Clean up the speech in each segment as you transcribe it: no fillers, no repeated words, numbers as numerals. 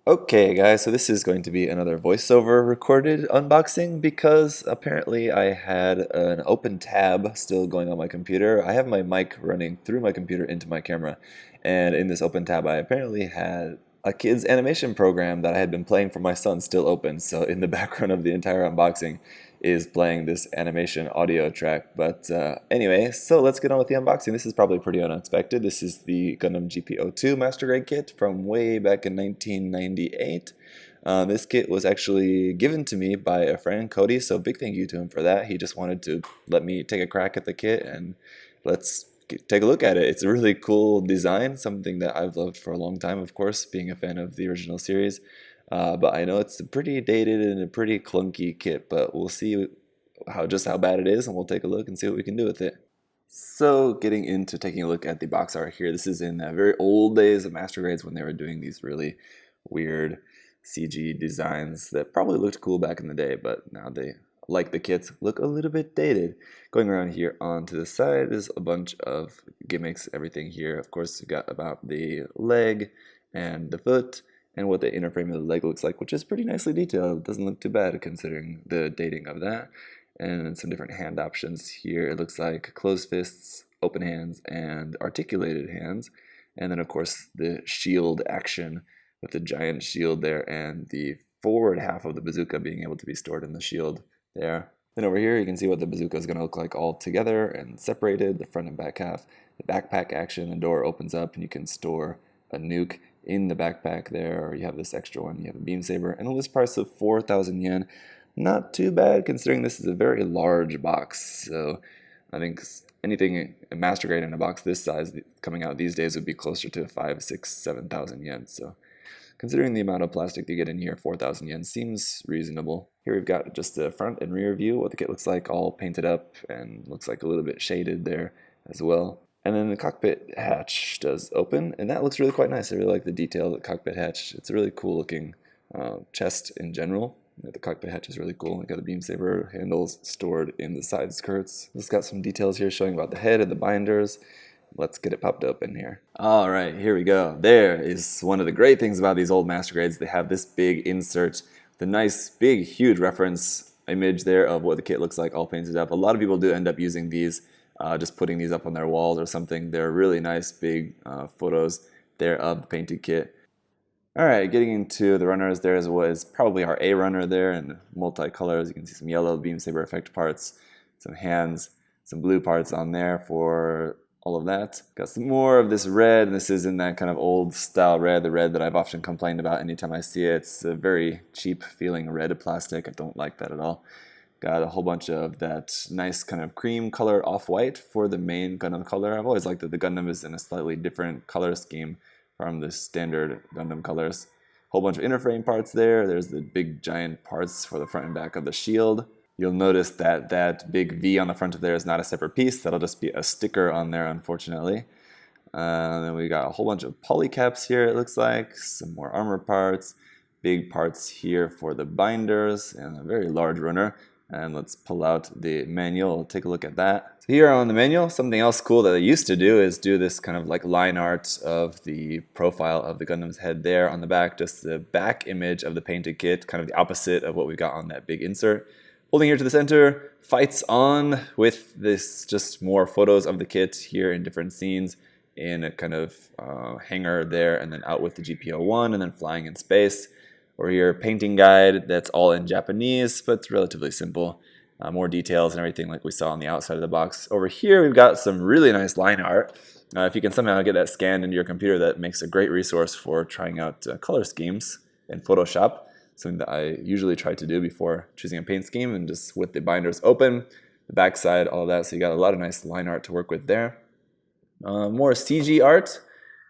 Okay guys, so this is going to be another voiceover recorded unboxing because apparently I had an open tab still going on my computer. I have my mic running through my computer into my camera, and in this open tab I apparently had a kid's animation program that I had been playing for my son still open. So in the background of the entire unboxing is playing this animation audio track. But anyway, so let's get on with the unboxing. This is probably pretty unexpected. This is the Gundam GP02 Master Grade kit from way back in 1998. This kit was actually given to me by a friend, Cody, so big thank you to him for that. He just wanted to let me take a crack at the kit, and let's take a look at it. It's a really cool design, something that I've loved for a long time, of course, being a fan of the original series. But I know it's a pretty dated and a pretty clunky kit, but we'll see how bad it is, and we'll take a look and see what we can do with it. So getting into taking a look at the box art here, this is in the very old days of Master Grades when they were doing these really weird CG designs that probably looked cool back in the day, but now they, like the kits, look a little bit dated. Going around here onto the side is a bunch of gimmicks, everything here. Of course, we got about the leg and the foot, and what the inner frame of the leg looks like, which is pretty nicely detailed. It doesn't look too bad considering the dating of that. And some different hand options here. It looks like closed fists, open hands, and articulated hands. And then of course the shield action with the giant shield there and the forward half of the bazooka being able to be stored in the shield there. Then over here you can see what the bazooka is going to look like all together and separated, the front and back half. The backpack action, the door opens up and you can store a nuke in the backpack there, or you have this extra one, you have a beam saber, and a list price of 4,000 yen. Not too bad considering this is a very large box, so I think anything a Master Grade in a box this size coming out these days would be closer to 5, 6, 7,000 yen. So considering the amount of plastic you get in here, 4,000 yen seems reasonable. Here we've got just the front and rear view, what the kit looks like, all painted up and looks like a little bit shaded there as well. And then the cockpit hatch does open, and that looks really quite nice. I really like the detail of the cockpit hatch. It's a really cool looking chest in general. The cockpit hatch is really cool. We've got the beam saber handles stored in the side skirts. It's got some details here showing about the head and the binders. Let's get it popped open here. All right, here we go. There is one of the great things about these old Master Grades. They have this big insert, the nice, big, huge reference image there of what the kit looks like all painted up. A lot of people do end up using these, just putting these up on their walls or something. They're really nice, big photos there of the painted kit. Alright, getting into the runners, there was probably our A runner there in multicolors. You can see some yellow beam saber effect parts, some hands, some blue parts on there for all of that. Got some more of this red, and this is in that kind of old style red, the red that I've often complained about anytime I see it. It's a very cheap feeling red plastic. I don't like that at all. Got a whole bunch of that nice kind of cream color off-white for the main Gundam color. I've always liked that the Gundam is in a slightly different color scheme from the standard Gundam colors. Whole bunch of inner frame parts there. There's the big giant parts for the front and back of the shield. You'll notice that that big V on the front of there is not a separate piece. That'll just be a sticker on there, unfortunately. Then we got a whole bunch of polycaps here, it looks like. Some more armor parts. Big parts here for the binders, and a very large runner. And let's pull out the manual, take a look at that. So here on the manual, something else cool that they used to do is do this kind of like line art of the profile of the Gundam's head there on the back, just the back image of the painted kit, kind of the opposite of what we got on that big insert. Holding here to the center, fights on with this, just more photos of the kit here in different scenes in a kind of hangar there, and then out with the GP01 and then flying in space. Or your painting guide that's all in Japanese, but it's relatively simple. More details and everything like we saw on the outside of the box. Over here we've got some really nice line art. If you can somehow get that scanned into your computer, that makes a great resource for trying out color schemes in Photoshop. Something that I usually try to do before choosing a paint scheme, and just with the binders open, the back side, all of that. So you got a lot of nice line art to work with there. More CG art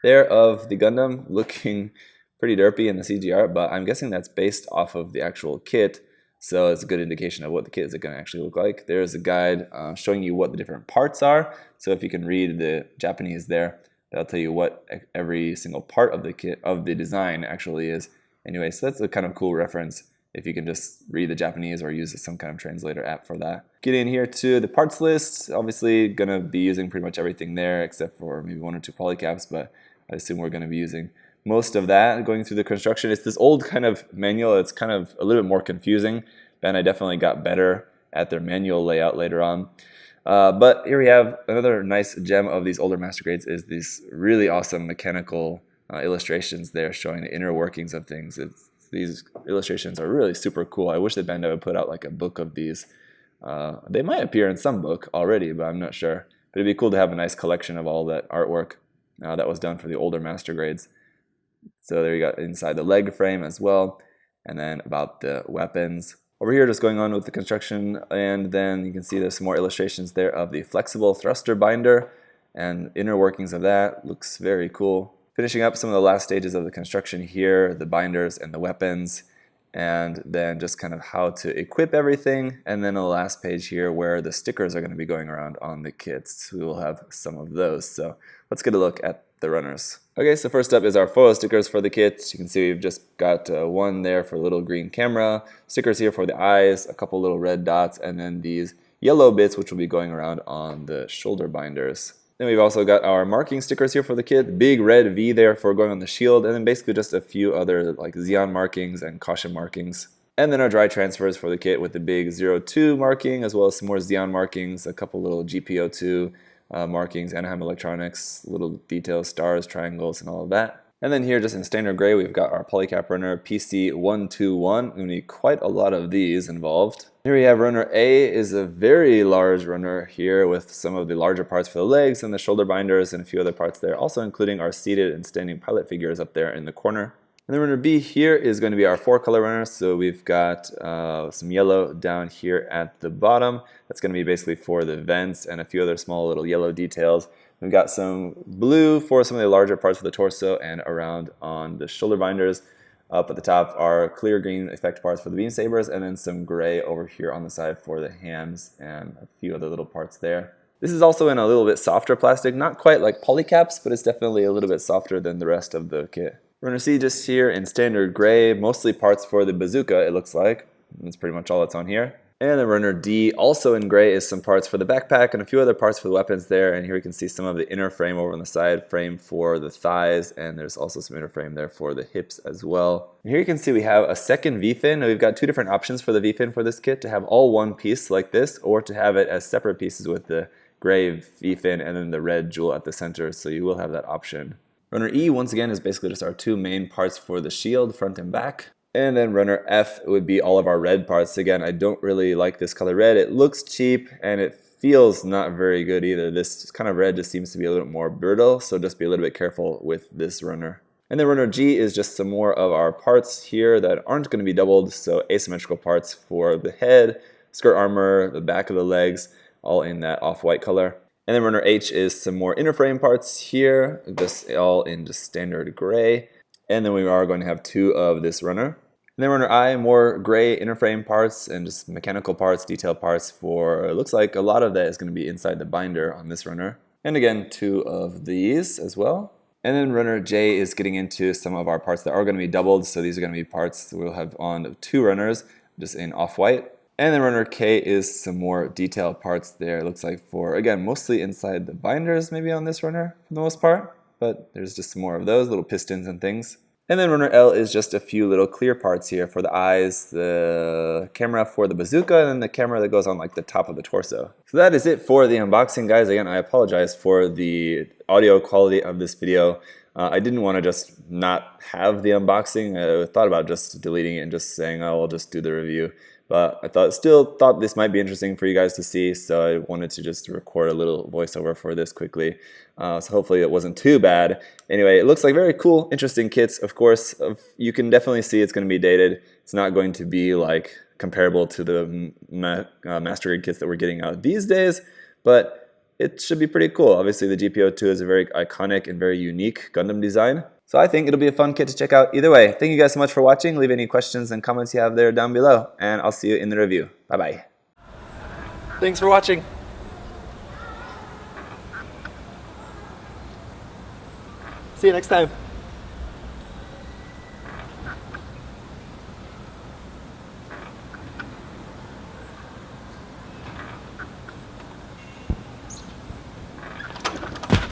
there of the Gundam looking pretty derpy in the CG art, but I'm guessing that's based off of the actual kit, so it's a good indication of what the kit is going to actually look like. There's a guide showing you what the different parts are, so if you can read the Japanese there, that'll tell you what every single part of the kit, of the design actually is. Anyway, so that's a kind of cool reference if you can just read the Japanese or use some kind of translator app for that. Getting in here to the parts list, obviously going to be using pretty much everything there except for maybe one or two polycaps, but I assume we're going to be using most of that going through the construction. It's this old kind of manual. It's kind of a little bit more confusing. Bandai definitely got better at their manual layout later on. But here we have another nice gem of these older master grades is these really awesome mechanical illustrations there showing the inner workings of things. These illustrations are really super cool. I wish that Bandai would put out like a book of these. They might appear in some book already, but I'm not sure. But it'd be cool to have a nice collection of all that artwork that was done for the older master grades. So there you got inside the leg frame as well, and then about the weapons. Over here, just going on with the construction, and then you can see there's some more illustrations there of the flexible thruster binder and inner workings of that. Looks very cool. Finishing up some of the last stages of the construction here, the binders and the weapons, and then just kind of how to equip everything, and then the last page here where the stickers are going to be going around on the kits. We will have some of those, so let's get a look at the runners. Okay, so first up is our photo stickers for the kits. You can see we've just got one there for a little green camera, stickers here for the eyes, a couple little red dots, and then these yellow bits which will be going around on the shoulder binders. Then we've also got our marking stickers here for the kit, big red V there for going on the shield, and then basically just a few other like Xeon markings and caution markings. And then our dry transfers for the kit with the big 02 marking, as well as some more Xeon markings, a couple little GP02 markings, Anaheim Electronics, little details, stars, triangles, and all of that. And then here, just in standard gray, we've got our polycap runner PC121. We need quite a lot of these involved. Here we have runner A is a very large runner here with some of the larger parts for the legs and the shoulder binders and a few other parts there, also including our seated and standing pilot figures up there in the corner. And then runner B here is going to be our 4-color runner, so we've got some yellow down here at the bottom. That's going to be basically for the vents and a few other small little yellow details. We've got some blue for some of the larger parts of the torso and around on the shoulder binders. Up at the top are clear green effect parts for the beam sabers, and then some gray over here on the side for the hands and a few other little parts there. This is also in a little bit softer plastic, not quite like polycaps, but it's definitely a little bit softer than the rest of the kit. Runner C just here in standard gray, mostly parts for the bazooka it looks like. That's pretty much all that's on here. And the runner D, also in gray, is some parts for the backpack and a few other parts for the weapons there. And here you can see some of the inner frame over on the side, frame for the thighs, and there's also some inner frame there for the hips as well. And here you can see we have a second V-fin. Now we've got two different options for the V-fin for this kit, to have all one piece like this, or to have it as separate pieces with the gray V-fin and then the red jewel at the center, so you will have that option. Runner E, once again, is basically just our two main parts for the shield, front and back. And then runner F would be all of our red parts. Again, I don't really like this color red. It looks cheap and it feels not very good either. This kind of red just seems to be a little bit more brittle, so just be a little bit careful with this runner. And then runner G is just some more of our parts here that aren't going to be doubled, so asymmetrical parts for the head, skirt armor, the back of the legs, all in that off-white color. And then runner H is some more inner frame parts here, just all in just standard gray. And then we are going to have two of this runner. And then runner I, more gray inner frame parts and just mechanical parts, detail parts for, it looks like a lot of that is going to be inside the binder on this runner. And again, two of these as well. And then runner J is getting into some of our parts that are going to be doubled. So these are going to be parts that we'll have on two runners, just in off-white. And then runner K is some more detailed parts there. It looks like for, again, mostly inside the binders maybe on this runner for the most part. But there's just some more of those, little pistons and things. And then runner L is just a few little clear parts here for the eyes, the camera for the bazooka, and then the camera that goes on like the top of the torso. So that is it for the unboxing, guys. Again, I apologize for the audio quality of this video. I didn't want to just not have the unboxing. I thought about just deleting it and just saying, oh, I'll just do the review. But I still thought this might be interesting for you guys to see, so I wanted to just record a little voiceover for this quickly. So hopefully it wasn't too bad. Anyway, it looks like very cool, interesting kits. Of course, you can definitely see it's going to be dated. It's not going to be like comparable to the Master Grade kits that we're getting out these days, but it should be pretty cool. Obviously, the GP02 is a very iconic and very unique Gundam design. So I think it'll be a fun kit to check out either way. Thank you guys so much for watching. Leave any questions and comments you have there down below, and I'll see you in the review. Bye-bye. Thanks for watching. See you next time.